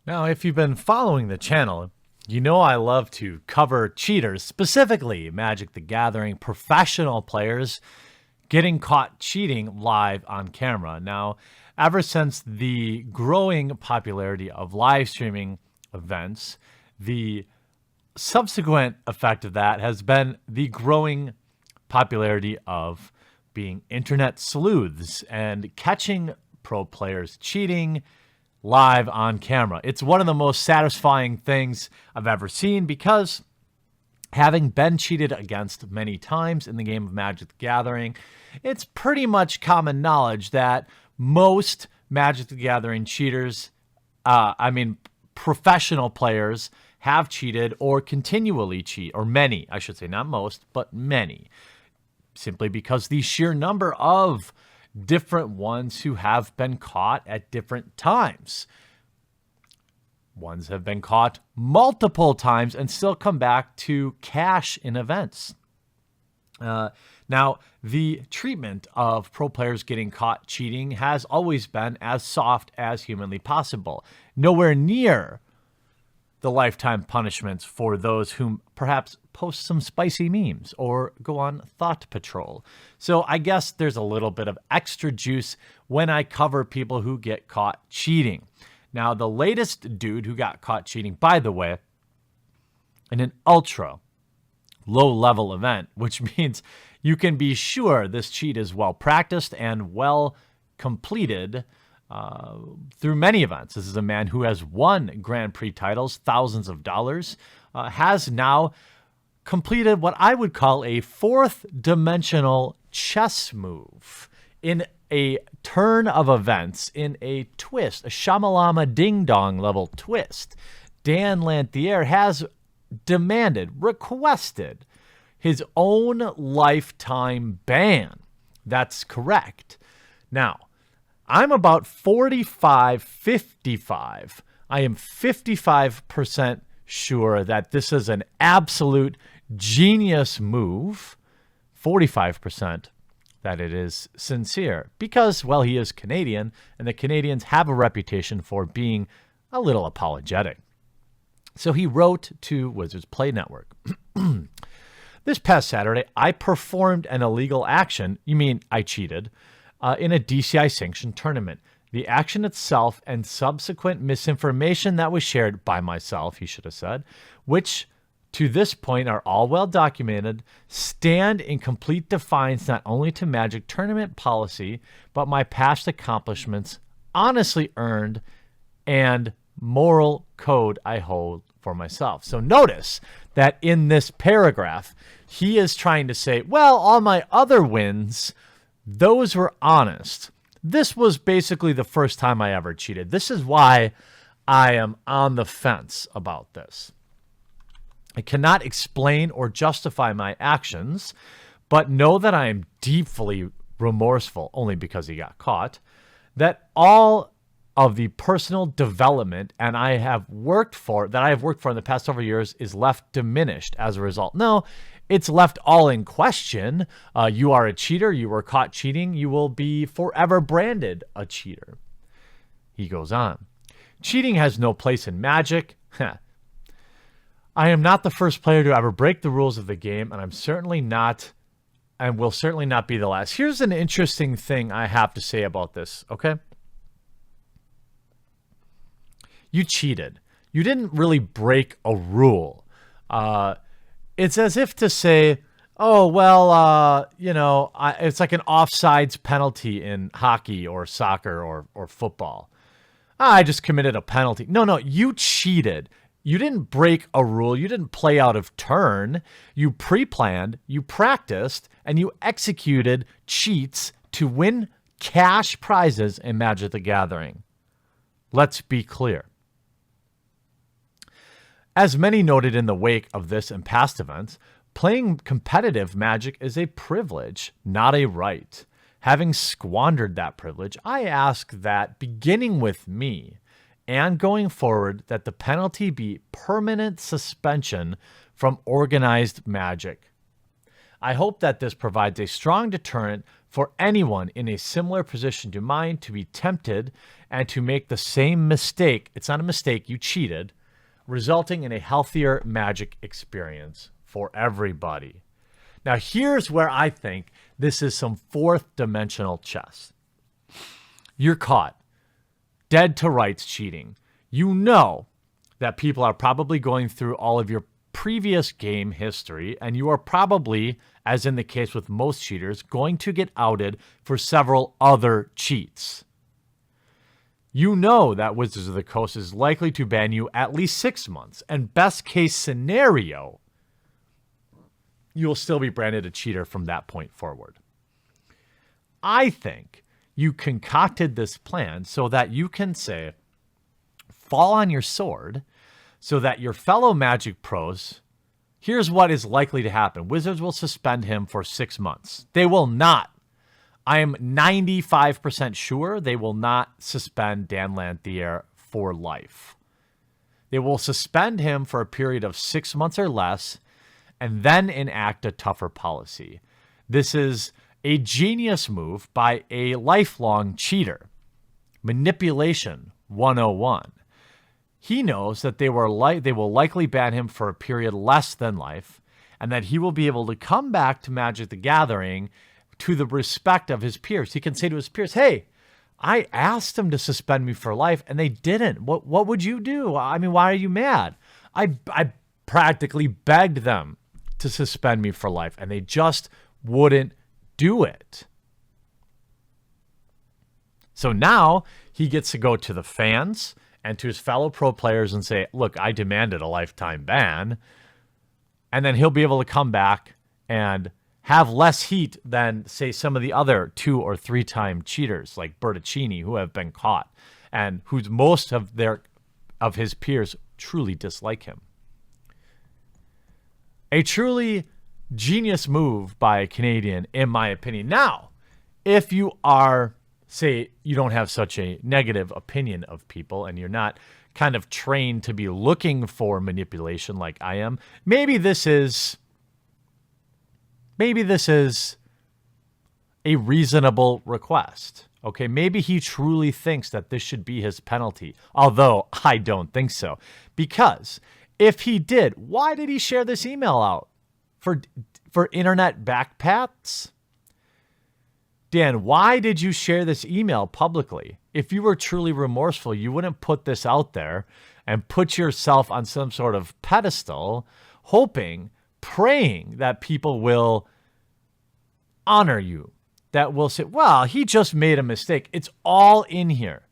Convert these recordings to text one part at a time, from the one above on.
Now, if you've been following the channel, you know I love to cover cheaters, specifically Magic the Gathering professional players getting caught cheating live on camera. Now, ever since the growing popularity of live streaming events, the subsequent effect of that has been the growing popularity of being internet sleuths and catching pro players cheating live on camera. It's one of the most satisfying things I've ever seen because having been cheated against many times in the game of Magic the Gathering, it's pretty much common knowledge that most Magic the Gathering cheaters, professional players have cheated or continually cheat, or many, I should say, not most, but many, simply because the sheer number of different ones who have been caught at different times. Ones have been caught multiple times and still come back to cash in events. Now, the treatment of pro players getting caught cheating has always been as soft as humanly possible. Nowhere near the lifetime punishments for those whom perhaps post some spicy memes or go on Thought Patrol. So I guess there's a little bit of extra juice when I cover people who get caught cheating. Now, the latest dude who got caught cheating, by the way, in an ultra low level event, which means you can be sure this cheat is well practiced and well completed through many events. This is a man who has won Grand Prix titles, thousands of dollars, has now completed what I would call a fourth dimensional chess move in a turn of events, in a twist, a Shamalama Ding Dong level twist. Dan Lanthier has demanded, requested his own lifetime ban. That's correct. Now, I'm about 55. I am 55% sure that this is an absolute genius move. 45% that it is sincere because, well, he is Canadian, and the Canadians have a reputation for being a little apologetic. So he wrote to Wizards Play Network. This past Saturday, I performed an illegal action. You mean I cheated? In a DCI sanctioned tournament. The action itself and subsequent misinformation that was shared by myself, he should have said, which to this point are all well documented, stand in complete defiance not only to Magic tournament policy, but my past accomplishments honestly earned and moral code I hold for myself. So notice that in this paragraph, he is trying to say, well, all my other wins, those were honest. This was basically the first time I ever cheated. This is why I am on the fence about this. I cannot explain or justify my actions, but know that I am deeply remorseful, only because he got caught, that all of the personal development that I have worked for in the past several years is left diminished as a result. No, it's left all in question. You are a cheater. You were caught cheating. You will be forever branded a cheater. He goes on. Cheating has no place in Magic. I am not the first player to ever break the rules of the game, and I'm certainly not, and will certainly not be the last. Here's an interesting thing I have to say about this, okay? You cheated. You didn't really break a rule. It's as if to say, oh, well, it's like an offsides penalty in hockey or soccer or football. I just committed a penalty. No, you cheated. You didn't break a rule. You didn't play out of turn. You pre-planned, you practiced, and you executed cheats to win cash prizes in Magic the Gathering. Let's be clear. As many noted in the wake of this and past events, playing competitive Magic is a privilege, not a right. Having squandered that privilege, I ask that, beginning with me, and going forward, that the penalty be permanent suspension from organized Magic. I hope that this provides a strong deterrent for anyone in a similar position to mine to be tempted and to make the same mistake. It's not a mistake, you cheated, resulting in a healthier Magic experience for everybody. Now, here's where I think this is some fourth dimensional chess. You're caught dead to rights cheating. You know that people are probably going through all of your previous game history, and you are probably, as in the case with most cheaters, going to get outed for several other cheats. You know that Wizards of the Coast is likely to ban you at least 6 months, and best case scenario, you'll still be branded a cheater from that point forward. I think you concocted this plan so that you can say, fall on your sword, so that your fellow Magic pros, here's what is likely to happen. Wizards will suspend him for 6 months. They will not. I am 95% sure they will not suspend Dan Lanthier for life. They will suspend him for a period of 6 months or less and then enact a tougher policy. This is a genius move by a lifelong cheater. Manipulation 101. He knows that they will likely ban him for a period less than life, and that he will be able to come back to Magic the Gathering to the respect of his peers. He can say to his peers, hey, I asked them to suspend me for life, and they didn't. What would you do? I mean, why are you mad? I practically begged them to suspend me for life, and they just wouldn't do it. So now he gets to go to the fans and to his fellow pro players and say, look, I demanded a lifetime ban. And then he'll be able to come back and have less heat than, say, some of the other 2 or 3 time cheaters like Bertuccini, who have been caught and whose most of his peers truly dislike him. A truly genius move by a Canadian, in my opinion. Now, if you are, say, you don't have such a negative opinion of people and you're not kind of trained to be looking for manipulation like I am, maybe this is a reasonable request. Okay, maybe he truly thinks that this should be his penalty, although I don't think so. Because if he did, why did he share this email out? For internet backpats? Dan, why did you share this email publicly? If you were truly remorseful, you wouldn't put this out there and put yourself on some sort of pedestal, hoping, praying that people will honor you, that will say, well, he just made a mistake. It's all in here.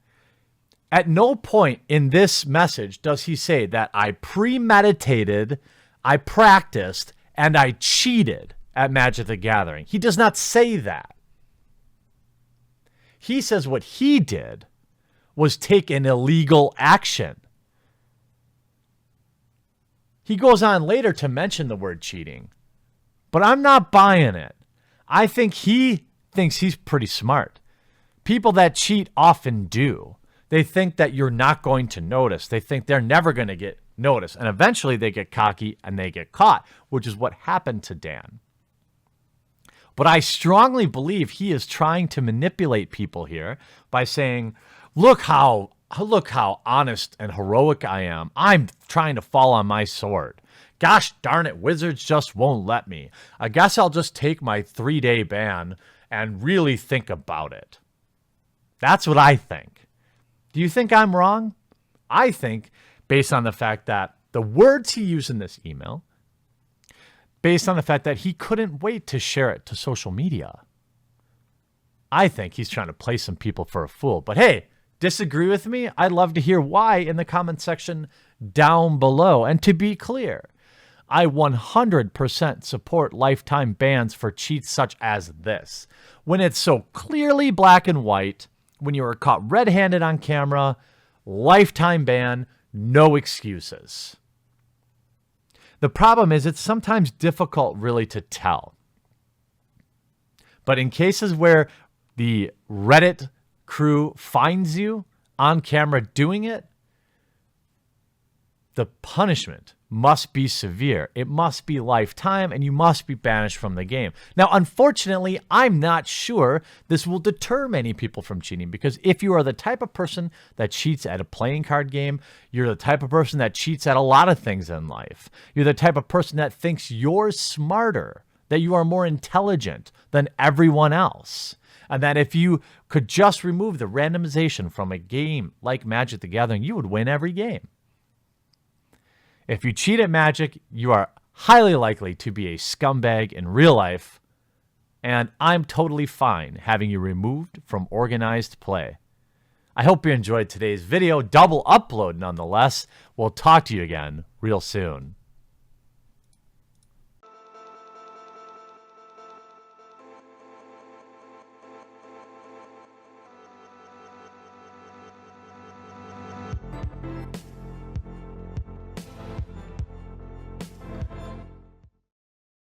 At no point in this message does he say that I premeditated, I practiced, and I cheated at Magic the Gathering. He does not say that. He says what he did was take an illegal action. He goes on later to mention the word cheating, but I'm not buying it. I think he thinks he's pretty smart. People that cheat often do. They think that you're not going to notice. They think they're never going to get noticed. And eventually they get cocky and they get caught, which is what happened to Dan. But I strongly believe he is trying to manipulate people here by saying, look how honest and heroic I am. I'm trying to fall on my sword. Gosh darn it, Wizards just won't let me. I guess I'll just take my 3-day ban and really think about it. That's what I think. Do you think I'm wrong? I think, based on the fact that the words he used in this email, based on the fact that he couldn't wait to share it to social media, I think he's trying to play some people for a fool. But hey, disagree with me? I'd love to hear why in the comment section down below. And to be clear, I 100% support lifetime bans for cheats such as this. When it's so clearly black and white, when you are caught red-handed on camera, lifetime ban, no excuses. The problem is it's sometimes difficult really to tell. But in cases where the Reddit crew finds you on camera doing it, the punishment must be severe. It must be lifetime, and you must be banished from the game. Now, unfortunately, I'm not sure this will deter many people from cheating, because if you are the type of person that cheats at a playing card game, you're the type of person that cheats at a lot of things in life. You're the type of person that thinks you're smarter, that you are more intelligent than everyone else. And that if you could just remove the randomization from a game like Magic the Gathering, you would win every game. If you cheat at Magic, you are highly likely to be a scumbag in real life, and I'm totally fine having you removed from organized play. I hope you enjoyed today's video, double upload nonetheless. We'll talk to you again real soon.